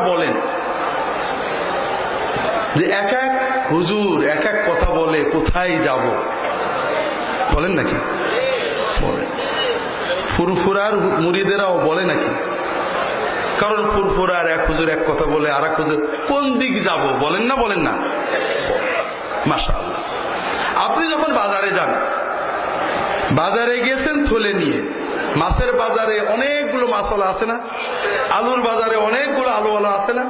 বলেন যে এক এক হুজুর এক এক কথা বলে, কোথায় যাব বলেন নাকি? বলেন। ফুরফুরার মুরিদেরাও বলে নাকি? কারণ ফুরফুরার এক হুজুর এক কথা বলে, আর এক হুজুর কোন দিক যাব বলেন না? বলেন না? মাশাআল্লাহ। আপনি যখন বাজারে যান, বাজারে গেছেন থলে নিয়ে, মাছের বাজারে অনেকগুলো মাছওয়ালা আছে না? আলুর বাজারে অনেকগুলো আলুওয়ালা আছে না?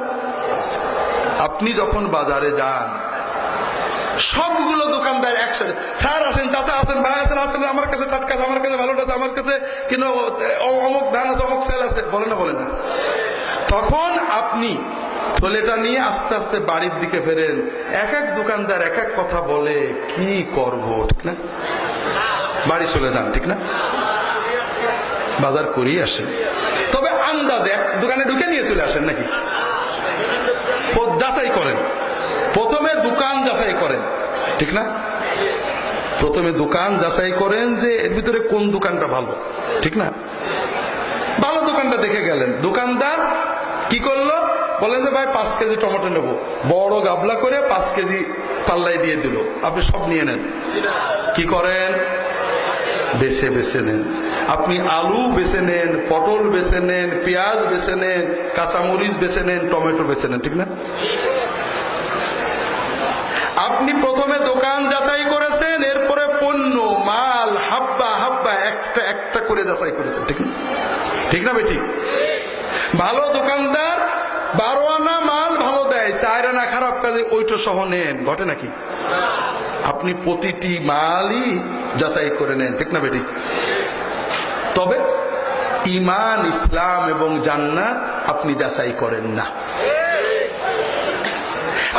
আপনি যখন বাজারে যান, সবগুলো দোকানদার একসাথে, স্যার আসেন, চাচা আসেন, ভাই আসেন, আসেন, আমার কাছে টাটকা আছে, আমার কাছে ভালো আছে, আমার কাছে কিন্তু অমুক ধান আছে, অমুক চাল আছে, বলে না? বলে না? তখন আপনি থলেটা নিয়ে আস্তে আস্তে বাড়ির দিকে ফেরেন। এক এক দোকানদার এক এক কথা বলে, কি করব, ঠিক না? বাড়ি চলে যান, ঠিক না? বাজার করেই আসেন, তবে আন্দাজে এক দোকানে ঢুকে নিয়ে চলে আসেন নাকি? যাচাই করেন, প্রথমে দোকান যাচাই করেন, ঠিক না? প্রথমে দোকান যাচাই করেন যে এর ভিতরে কোন দোকানটা ভালো, ঠিক না? ভালো দোকানটা দেখে গেলেন, দোকানদার কি করলো? বলেন যে ভাই 5 কেজি টমেটো নেবো, বড় গাবলা করে 5 কেজি পাল্লাই দিয়ে দিল, আপনি সব নিয়ে নেন। কি করেন? বেছে বেছে নেন। আপনি আলু বেছে নেন, পটল বেছে নেন, পেঁয়াজ বেছে নেন, কাঁচামরিচ বেছে নেন, টমেটো বেছে নেন, ঠিক না? আপনি প্রথমে দোকান যাচাই করেছেন, এরপরে পণ্য, মাল, হাব্বা হাব্বা একটা একটা করে যাচাই করেছেন, ঠিক না? ঠিক না ভাই? ঠিক। ভালো দোকানদার 12 আনা মাল ভালো দেয়, 4 আনা খারাপ কাজে ওইটা সহ নেন, ঘটে নাকি? আপনি প্রতিটি মালই যাচাই করে নেন, ঠিক না ভাই? ঠিক। তবে ঈমান, ইসলাম এবং জান্নাত আপনি যাচাই করেন না।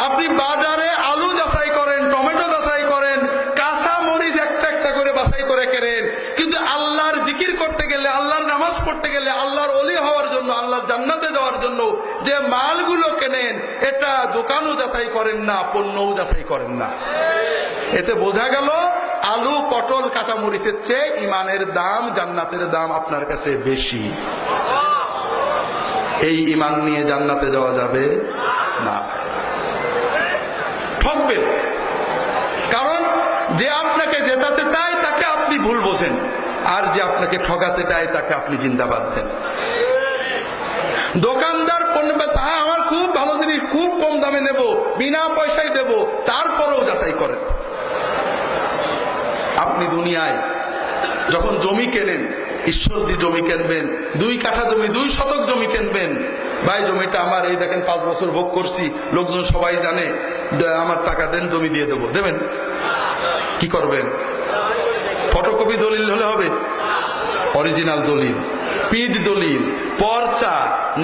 আপনি বাজারে আলু যাচাই করেন, টমেটো যাচাই করেন, কাঁচা মরিচ একটা একটা করে বাছাই করে কেনেন, কিন্তু আল্লাহর জিকির করতে গেলে, আল্লাহর নামাজ পড়তে গেলে, আল্লাহর ওলি হওয়ার জন্য, আল্লাহর জান্নাতে যাওয়ার জন্য যে মালগুলো কেনেন, এটা দোকানও যাচাই করেন না, পণ্যও যাচাই করেন না। এতে বোঝা গেল আলু, পটল, কাঁচা মরিচের চেয়ে ইমানের দাম, জান্নাতের দাম আপনার কাছে বেশি। এই ইমান নিয়ে জান্নাতে যাওয়া যাবে না। ঠকবেন, কারণ যে আপনাকে জেতাতে চায় তাকে আপনি ভুল বোঝেন, আর যে আপনাকে ঠকাতে চায় তাকে আপনি জিন্দাবাদ দেন। দোকানদার পণ্য বেচা, হ্যাঁ আমার খুব ভালো জিনিস, খুব কম দামে নেব, বিনা পয়সায় দেব, তারপরেও যাচাই করেন। আপনি দুনিয়ায় যখন জমি কেনেন, ঈশ্বর দিয়ে জমি কিনবেন, 2 কাঠা জমি, 2 শতক জমি কিনবেন, ভাই জমিটা আমার, এই দেখেন 5 বছর ভোগ করছি, লোকজন সবাই জানে, আমার টাকা দেন, জমি দিয়ে দেবো, দেবেন? কি করবেন? ফটোকপি দলিল হলে হবে? অরিজিনাল দলিল, পিড দলিল, পর্চা,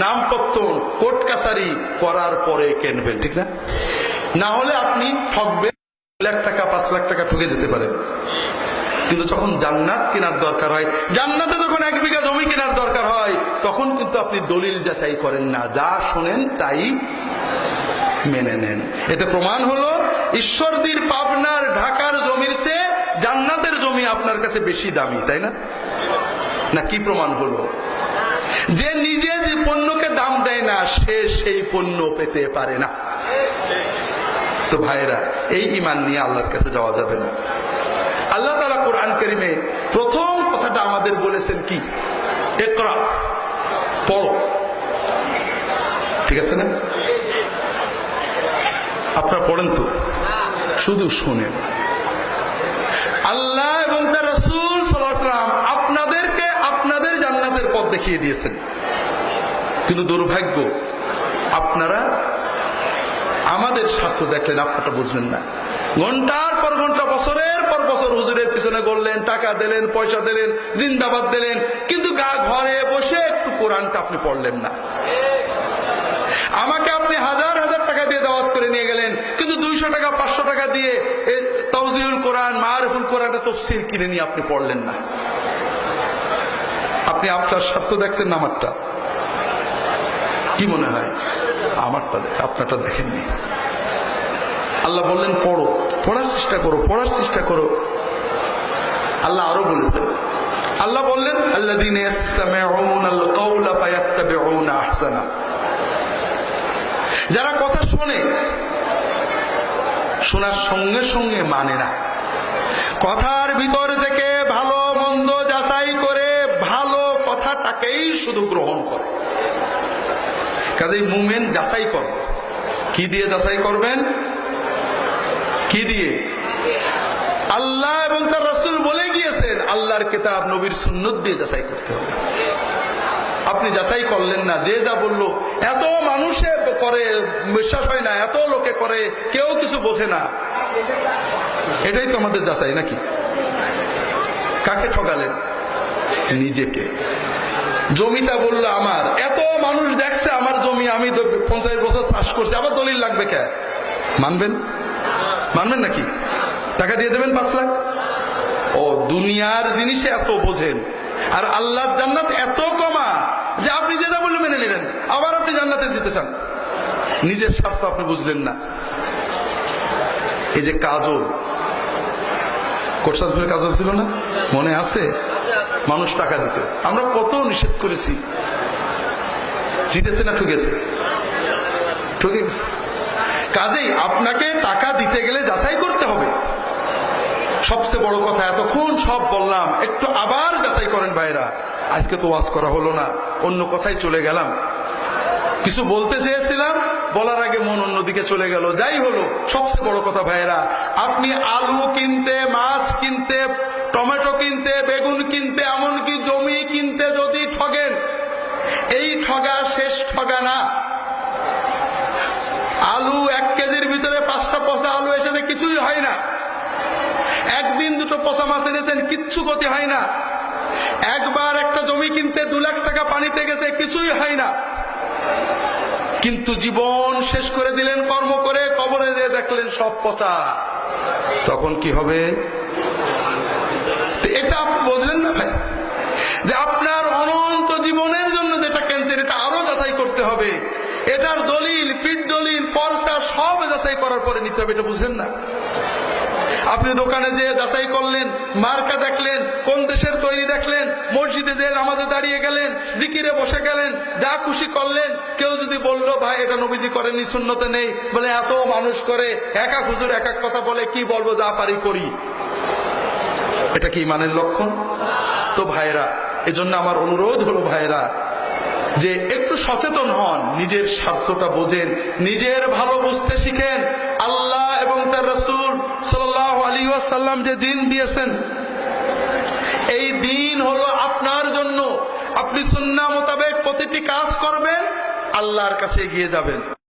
নামপত্র, কোর্ট কাছারি করার পরে কিনবেন, ঠিক না? না হলে আপনি ঠকবেন, 1 লাখ টাকা 5 লাখ টাকা ঠকে যেতে পারেন। কিন্তু যখন জান্নাত কেনার দরকার হয়, জান্নাতে যখন 1 বিঘা জমি কেনার দরকার হয়, তখন কিন্তু আপনি দলিল যাচাই করেন না, যা শোনেন তাই মেনে নেন। এতে প্রমাণ হলো ঈশ্বরদীর, পাবনার, ঢাকার জমির চেয়ে জান্নাতের জমি আপনার কাছে বেশি দামি, তাই না? না কি প্রমাণ হলো? যে নিজে যে পণ্যকে দাম দেয় না, সে সেই পণ্য পেতে পারে না। তো ভাইরা, এই ঈমান নিয়ে আল্লাহর কাছে যাওয়া যাবে না। আল্লাহ তাআলা কোরআন কারীমে প্রথম কথাটা আমাদের বলেছেন কি? ইকরা, পড়ো, ঠিক আছে না? আপনারা পড়েন তো, শুধু শুনেন। আল্লাহ এবং তার রাসূল সাল্লাল্লাহু আলাইহি ওয়াসাল্লাম আপনাদেরকে আপনাদের জান্নাতের পথ দেখিয়ে দিয়েছেন, কিন্তু দুর্ভাগ্য আপনারা আমাদের স্বার্থ দেখলেন, আপনারটা বুঝলেন না। ঘন্টার পর ঘন্টা, বছরের পর বছর হুজুরের পিছনে গড়লেন, টাকা দিলেন, পয়সা দিলেন, জিন্দাবাদ দিলেন, কিন্তু ঘরে বসে একটু কোরআনটা আপনি পড়লেন না। আমাকে আপনি হাজার হাজার টাকা দিয়ে দাওয়াত করে নিয়ে গেলেন, কিন্তু 200 টাকা 500 টাকা দিয়ে তাওজিহুল কোরআন, মারিফুল কোরআনের তাফসীর কিনে নিয়ে আপনি পড়লেন না। আপনি আপনার স্বার্থ দেখছেন না আমারটা? কি মনে হয়? আমারটা দেখে, আপনারটা দেখেননি। আল্লাহ বললেন পড়ো, পড়ার চেষ্টা করো, পড়ার চেষ্টা করো। আল্লাহ আরো বলেছেন, আল্লাহ বললেন আল্লাযীনা ইসতামিউনাল কাওলা ফায়াত্তাবিউনা আহসানা। যারা কথা শোনে, শোনার সঙ্গে সঙ্গে মানে না, কথার ভিতর থেকে ভালো মন্দ যাচাই করে ভালো কথাটাকেই শুধু গ্রহণ করে। কাজেই মুমিন যাচাই করবে। কি দিয়ে যাচাই করবেন? কি দিয়ে? আল্লাহ এবং তার রাসূল বলে গিয়েছেন, আল্লাহর কিতাব নবীর সুন্নত দিয়ে যাচাই করতে হবে। আপনি যাচাই করলেন না, যে যা বললো, এত মানুষে করে বিশ্বাস হয় না, এত লোকে করে, কেউ কিছু বোঝে না, এটাই তো আমাদের যাচাই নাকি? কাকে ঠকালেন? নিজেকে। জমিটা বললো আমার, এত মানুষ দেখছে আমার জমি, আমি 50 বছর চাষ করছি, আবার দলিল লাগবে কে? মানবেন? মানবেন নাকি? টাকা দিয়ে দেবেন 5 লাখ? ও দুনিয়ার জিনিসে এত বোঝেন, আর আল্লাহর জান্নাত এত কমা যে আপনি যে যা বললে মেনে নিলেন, আবার আপনি জান্নাতে যেতে চান। নিজের স্বার্থ আপনি বুঝলেন না। এই যে কাজল, কোটসাদপুরের কাজল ছিল না, মনে আছে? মানুষ টাকা দিত, আমরা কত নিষেধ করেছি, জিতেছে না ঠকেছে? ঠকে গেছে। কাজেই আপনাকে টাকা দিতে গেলে যাচাই করতে হবে। সবচেয়ে বড় কথা, এতক্ষণ সব বললাম, একটু আবার যাচাই করেন ভাইরা। আজকে তো ওয়াজ করা হলো না, অন্য কথায় চলে গেলাম, কিছু বলতে চেয়েছিলাম, বলার আগে মন অন্যদিকে চলে গেল। যাই হলো, সবচেয়ে বড় কথা ভাইরা, আপনি আলু কিনতে, মাছ কিনতে, টমেটো কিনতে, বেগুন কিনতে, এমনকি জমি কিনতে যদি ঠগেন, এই ঠগা শেষ ঠগা না। আলু 1 কেজির ভিতরে 5টা পচা আলু এসেছে, কিছুই হয় না। একদিন 2টো পচা মাছ এনেছেন, কিচ্ছু ক্ষতি হয় না। একবার একটা জমি কিনতে 2 লাখ টাকা পানিতে গেছে, কিছুই হয় না। কিন্তু জীবন শেষ করে দিলেন কর্ম করে, কবরে যেয়ে দেখলেন সব পচা, তখন কি হবে? এটা আপনি বুঝলেন না ভাই, যে আপনার অনন্ত জীবনের জন্য যেটা কিনছেন, এটা আরো যাচাই করতে হবে। এটার দলিল, পিঠ দলিল, পর্চা সব যাচাই করার পরে নিতে হবে, এটা বুঝলেন না? আপনি দোকানে যে যাচাই করলেন, মার্কা দেখলেন, কোন দেশের তৈরি দেখলেন, মসজিদে যে নামাজে দাঁড়িয়ে গেলেন, জিকিরে বসে গেলেন, যা খুশি করলেন। কেউ যদি বললো ভাই এটা নবীজি করেননি, সুন্নতে নেই, বলে এত মানুষ করে, এক এক হুজুর এক এক কথা বলে, কি বলবো, যা পারি করি, এটা কি ইমানের লক্ষণ? তো ভাইরা, এজন্য আমার অনুরোধ হলো ভাইরা, যে একটু সচেতন হন, নিজের স্বার্থটা বোঝেন, নিজের ভালো বুঝতে শিখেন। আল্লাহ এবং তার রাসূল সাল্লাল্লাহু আলাইহি ওয়াসাল্লাম যে দ্বীন দিয়েছেন, এই দ্বীন হলো আপনার জন্য। আপনি সুন্নাহ মোতাবেক প্রতিটি কাজ করবেন, আল্লাহর কাছে এগিয়ে যাবেন।